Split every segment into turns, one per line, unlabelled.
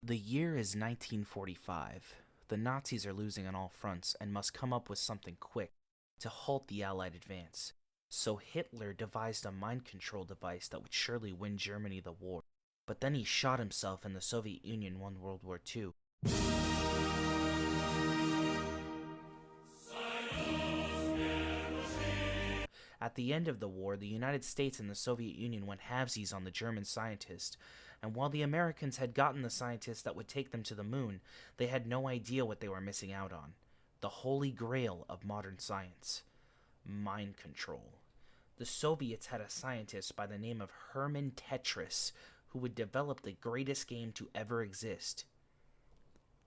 The year is 1945. The Nazis are losing on all fronts and must come up with something quick to halt the Allied advance. So Hitler devised a mind control device that would surely win Germany the war. But then he shot himself and the Soviet Union won World War II. At the end of the war, the United States and the Soviet Union went halvesies on the German scientists, and while the Americans had gotten the scientists that would take them to the moon, they had no idea what they were missing out on. The holy grail of modern science. Mind control. The Soviets had a scientist by the name of Herman Tetris who would develop the greatest game to ever exist.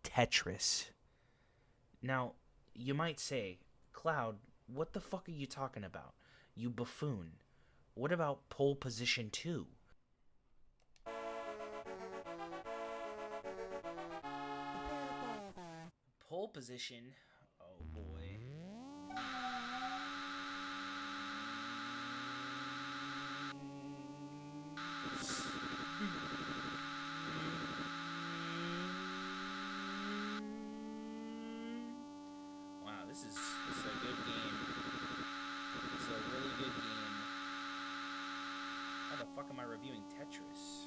Tetris. Now, you might say, Cloud, what the fuck are you talking about? You buffoon. What about pole position 2? Pole position? Oh boy. Wow, this is a good game. This is a really good game. How the fuck am I reviewing Tetris?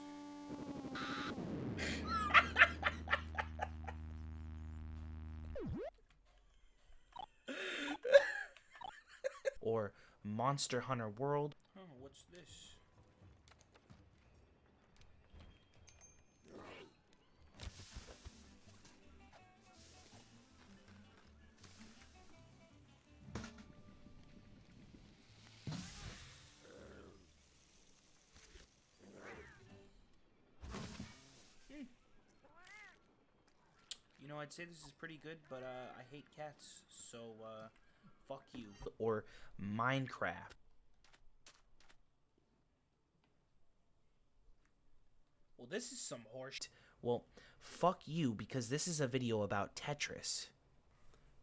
Or Monster Hunter World. Oh, what's this? You know, I'd say this is pretty good, but I hate cats, so fuck you. Or Minecraft. Well, this is some horse. Well, fuck you, because this is a video about Tetris.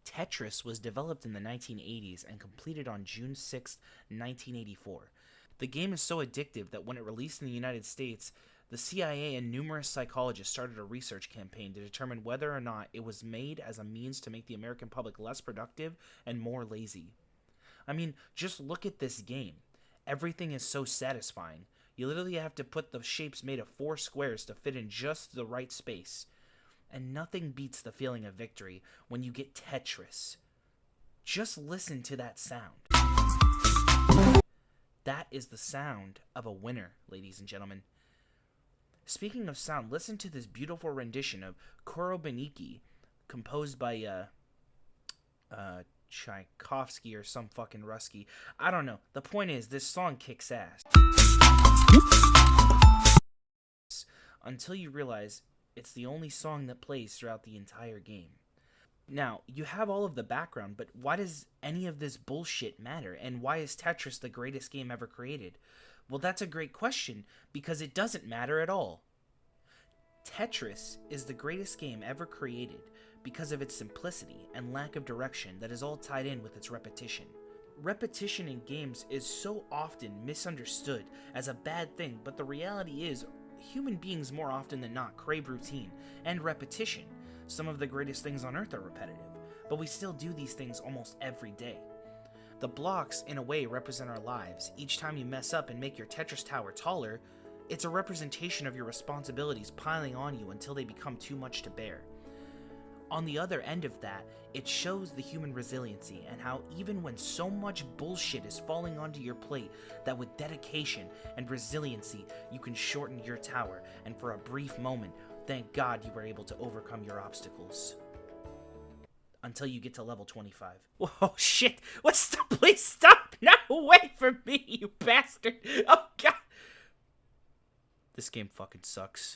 Tetris was developed in the 1980s and completed on June 6, 1984. The game is so addictive that when it released in the United States, the CIA and numerous psychologists started a research campaign to determine whether or not it was made as a means to make the American public less productive and more lazy. I mean, just look at this game. Everything is so satisfying. You literally have to put the shapes made of 4 squares to fit in just the right space. And nothing beats the feeling of victory when you get Tetris. Just listen to that sound. That is the sound of a winner, ladies and gentlemen. Speaking of sound, listen to this beautiful rendition of Korobaniki, composed by Tchaikovsky or some fucking Rusky. I don't know. The point is, this song kicks ass. Until you realize it's the only song that plays throughout the entire game. Now, you have all of the background, but why does any of this bullshit matter? And why is Tetris the greatest game ever created? Well, that's a great question, because it doesn't matter at all. Tetris is the greatest game ever created because of its simplicity and lack of direction that is all tied in with its repetition. Repetition in games is so often misunderstood as a bad thing, but the reality is, human beings more often than not crave routine and repetition. Some of the greatest things on earth are repetitive, but we still do these things almost every day. The blocks, in a way, represent our lives. Each time you mess up and make your Tetris tower taller, it's a representation of your responsibilities piling on you until they become too much to bear. On the other end of that, it shows the human resiliency and how even when so much bullshit is falling onto your plate, that with dedication and resiliency, you can shorten your tower, and for a brief moment, thank God you were able to overcome your obstacles. Until you get to level 25. Whoa, shit! Please stop! No, wait for me, you bastard! Oh, God! This game fucking sucks.